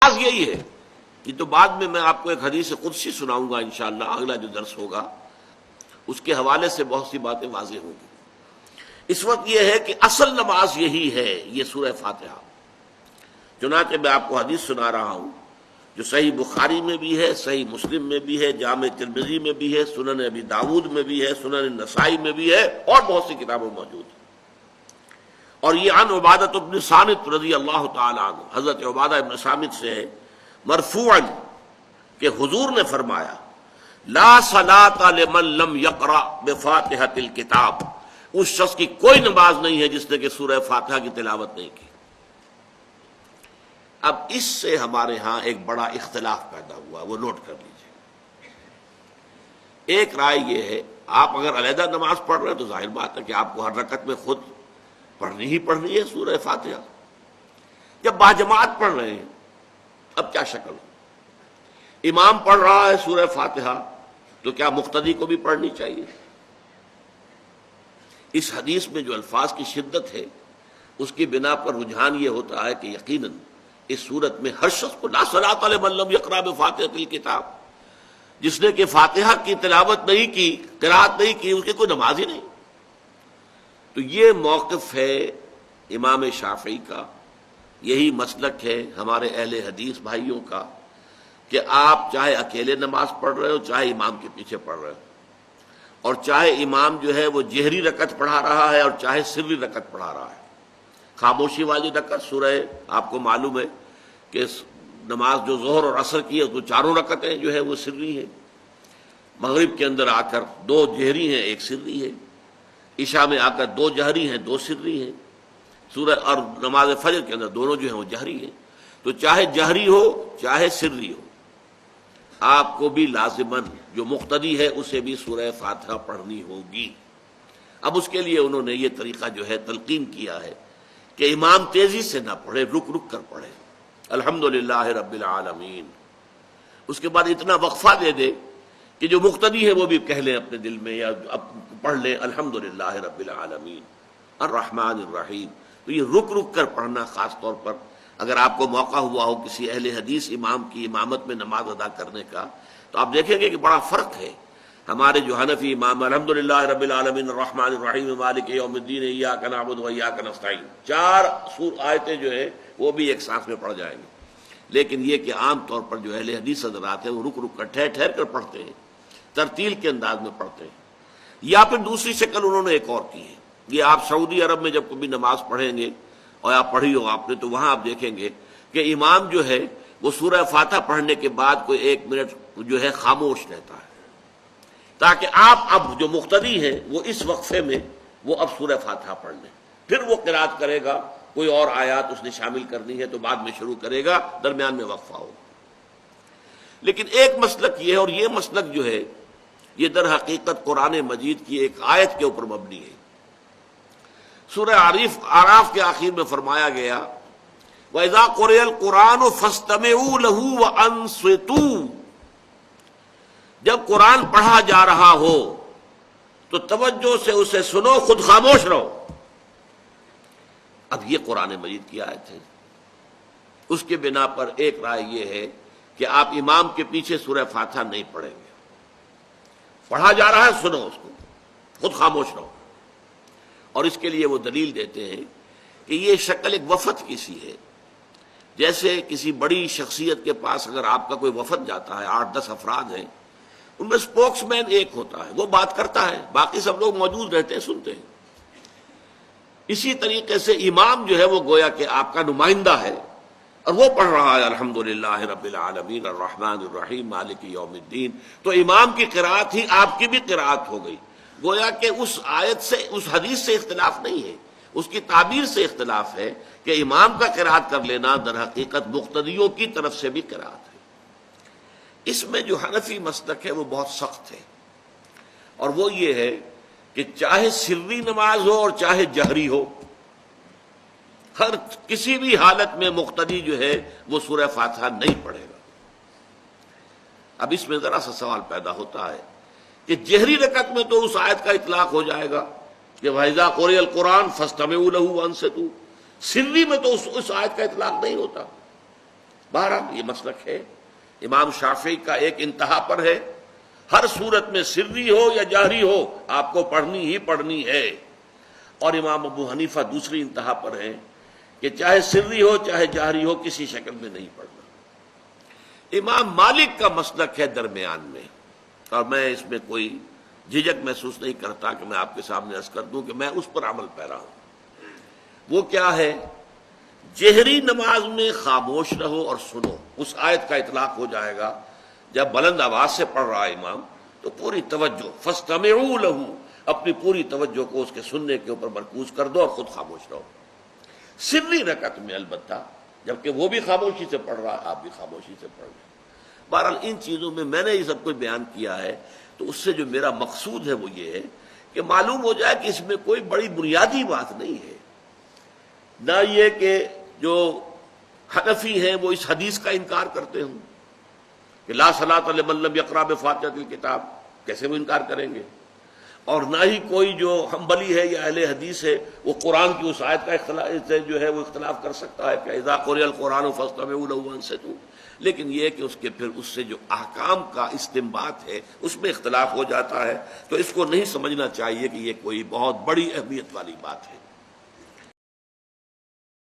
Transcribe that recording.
بات یہی ہے، یہ تو بعد میں آپ کو ایک حدیث قدسی سناؤں گا انشاءاللہ، اگلا جو درس ہوگا اس کے حوالے سے بہت سی باتیں واضح ہوں گی۔ اس وقت یہ ہے کہ اصل نماز یہی ہے، یہ سورہ فاتحہ۔ چنانچہ میں آپ کو حدیث سنا رہا ہوں جو صحیح بخاری میں بھی ہے، صحیح مسلم میں بھی ہے، جامع ترمذی میں بھی ہے، سنن ابی داود میں بھی ہے، سنن نسائی میں بھی ہے، اور بہت سی کتابوں میں موجود ہے۔ اور یہ عن عبادہ بن صامت رضی اللہ تعالی عنہ، حضرت عبادہ بن صامت سے ہے مرفوعا کہ حضور نے فرمایا لا صلاۃ لمن لم یقرأ بفاتحۃ الکتاب، اس شخص کی کوئی نماز نہیں ہے جس نے کہ سورہ فاتحہ کی تلاوت نہیں کی۔ اب اس سے ہمارے ہاں ایک بڑا اختلاف پیدا ہوا، وہ نوٹ کر لیجیے۔ ایک رائے یہ ہے، آپ اگر علیحدہ نماز پڑھ رہے ہیں تو ظاہر بات ہے کہ آپ کو ہر رکعت میں خود پڑھنی ہی پڑھنی ہے سورہ فاتحہ۔ جب باجماعت پڑھ رہے ہیں اب کیا شکل ہو، امام پڑھ رہا ہے سورہ فاتحہ تو کیا مقتدی کو بھی پڑھنی چاہیے؟ اس حدیث میں جو الفاظ کی شدت ہے اس کی بنا پر رجحان یہ ہوتا ہے کہ یقیناً اس صورت میں ہر شخص کو لا صلاۃ لمن لم یقرأ بفاتحۃ الکتاب، جس نے کہ فاتحہ کی تلاوت نہیں کی، قرات نہیں کی، اس کی کوئی نماز ہی نہیں۔ تو یہ موقف ہے امام شافعی کا، یہی مسلک ہے ہمارے اہل حدیث بھائیوں کا کہ آپ چاہے اکیلے نماز پڑھ رہے ہو، چاہے امام کے پیچھے پڑھ رہے ہو، اور چاہے امام جو ہے وہ جہری رکعت پڑھا رہا ہے اور چاہے سری رکعت پڑھا رہا ہے۔ خاموشی والی رکعت سورہ، آپ کو معلوم ہے کہ نماز جو ظہر اور عصر کی ہے تو چاروں رکعتیں جو ہے وہ سری ہیں، مغرب کے اندر آ کر دو جہری ہیں ایک سری ہے، عشاء میں آ کر دو جہری ہیں دو سری ہیں، سورہ اور نماز فجر کے اندر دونوں جو ہیں وہ جہری ہیں۔ تو چاہے جہری ہو چاہے سری ہو، آپ کو بھی لازماً جو مقتدی ہے اسے بھی سورہ فاتحہ پڑھنی ہوگی۔ اب اس کے لیے انہوں نے یہ طریقہ جو ہے تلقین کیا ہے کہ امام تیزی سے نہ پڑھے، رک رک کر پڑھے، الحمدللہ رب العالمین، اس کے بعد اتنا وقفہ دے دے کہ جو مقتدی ہے وہ بھی کہہ لیں اپنے دل میں یا پڑھ لیں الحمدللہ رب العالمین الرحمن الرحیم۔ تو یہ رک رک کر پڑھنا، خاص طور پر اگر آپ کو موقع ہوا ہو کسی اہل حدیث امام کی امامت میں نماز ادا کرنے کا، تو آپ دیکھیں گے کہ بڑا فرق ہے۔ ہمارے جو حنفی امام الحمدللہ رب العالمین الرحمن الرحیم مالک یوم الدین ایاک نعبد و ایاک نستعین، چار آیتیں جو ہیں وہ بھی ایک ساتھ میں پڑھ جائیں گے، لیکن یہ کہ عام طور پر جو اہل حدیث حضرات ہیں وہ رک رک کر ٹھہر ٹھہر کر پڑھتے ہیں، ترتیل کے انداز میں پڑھتے ہیں۔ یا پھر دوسری شکل انہوں نے ایک اور کی ہے، یہ آپ سعودی عرب میں جب کبھی نماز پڑھیں گے اور آپ پڑھی ہو آپ نے، تو وہاں آپ دیکھیں گے کہ امام جو ہے وہ سورہ فاتحہ پڑھنے کے بعد کوئی ایک منٹ جو ہے خاموش رہتا ہے، تاکہ آپ اب جو مقتدی ہیں وہ اس وقفے میں وہ اب سورہ فاتحہ پڑھ لیں، پھر وہ قرات کرے گا، کوئی اور آیات اس نے شامل کرنی ہے تو بعد میں شروع کرے گا، درمیان میں وقفہ ہوگا۔ لیکن ایک مسلک یہ ہے، اور یہ مسلک جو ہے یہ در حقیقت قرآن مجید کی ایک آیت کے اوپر مبنی ہے۔ سورہ اعراف کے آخر میں فرمایا گیا وَإِذَا قُرِئَ الْقُرْآنُ فَاسْتَمِعُوا لَهُ وَأَنصِتُوا، جب قرآن پڑھا جا رہا ہو تو توجہ سے اسے سنو، خود خاموش رہو۔ اب یہ قرآن مجید کی آیت ہے، اس کے بنا پر ایک رائے یہ ہے کہ آپ امام کے پیچھے سورہ فاتحہ نہیں پڑھیں گے، پڑھا جا رہا ہے سنو اس کو، خود خاموش رہو۔ اور اس کے لیے وہ دلیل دیتے ہیں کہ یہ شکل ایک وفد کی سی ہے، جیسے کسی بڑی شخصیت کے پاس اگر آپ کا کوئی وفد جاتا ہے، 8-10 افراد ہیں، ان میں سپوکس مین ایک ہوتا ہے، وہ بات کرتا ہے، باقی سب لوگ موجود رہتے ہیں، سنتے ہیں۔ اسی طریقے سے امام جو ہے وہ گویا کہ آپ کا نمائندہ ہے، اور وہ پڑھ رہا ہے الحمدللہ رب العالمین الرحمن الرحیم مالک یوم الدین، تو امام کی قرات ہی آپ کی بھی قرات ہو گئی۔ گویا کہ اس آیت سے، اس حدیث سے اختلاف نہیں ہے، اس کی تعبیر سے اختلاف ہے کہ امام کا قرات کر لینا در حقیقت مقتدیوں کی طرف سے بھی قرات ہے۔ اس میں جو حنفی مسلک ہے وہ بہت سخت ہے، اور وہ یہ ہے کہ چاہے سری نماز ہو اور چاہے جہری ہو، ہر کسی بھی حالت میں مقتدی جو ہے وہ سورہ فاتحہ نہیں پڑھے گا۔ اب اس میں ذرا سا سوال پیدا ہوتا ہے کہ جہری رکعت میں تو اس آیت کا اطلاق ہو جائے گا کہ وَإِذَا قُرِئَ الْقُرْآنُ فَاسْتَمِعُوا لَهُ وَأَنصِتُوا، سری میں تو اس آیت کا اطلاق نہیں ہوتا، بہرحال یہ مسلک ہے، امام شافعی کا ایک انتہا پر ہے، ہر صورت میں سری ہو یا جہری ہو آپ کو پڑھنی ہی پڑھنی ہے، اور امام ابو حنیفہ دوسری انتہا پر ہے کہ چاہے سری ہو چاہے جہری ہو کسی شکل میں نہیں پڑھنا۔ امام مالک کا مسلک ہے درمیان میں، اور میں اس میں کوئی جھجک محسوس نہیں کرتا کہ میں آپ کے سامنے عرض کر دوں کہ میں اس پر عمل پیرا ہوں۔ وہ کیا ہے؟ جہری نماز میں خاموش رہو اور سنو، اس آیت کا اطلاق ہو جائے گا جب بلند آواز سے پڑھ رہا ہے امام تو پوری توجہ، فاستمعوا لہ، اپنی پوری توجہ کو اس کے سننے کے اوپر مرکوز کر دو اور خود خاموش رہو۔ سری رکعت میں البتہ جبکہ وہ بھی خاموشی سے پڑھ رہا ہے، آپ بھی خاموشی سے پڑھ رہے ہیں۔ بہرحال ان چیزوں میں میں نے یہ سب کچھ بیان کیا ہے، تو اس سے جو میرا مقصود ہے وہ یہ ہے کہ معلوم ہو جائے کہ اس میں کوئی بڑی بنیادی بات نہیں ہے، نہ یہ کہ جو حنفی ہیں وہ اس حدیث کا انکار کرتے ہوں کہ لا صلاۃ لمن لم یقرأ بفاتحۃ الکتاب، کیسے وہ انکار کریں گے؟ اور نہ ہی کوئی جو حنبلی ہے یا اہل حدیث ہے وہ قرآن کی اس آیت کا اختلاف سے جو ہے وہ اختلاف کر سکتا ہے کہ اذا قرئ القرآن فاستمعوا له وانصتوا، لیکن یہ کہ اس کے پھر اس سے جو احکام کا استنباط ہے اس میں اختلاف ہو جاتا ہے، تو اس کو نہیں سمجھنا چاہیے کہ یہ کوئی بہت بڑی اہمیت والی بات ہے۔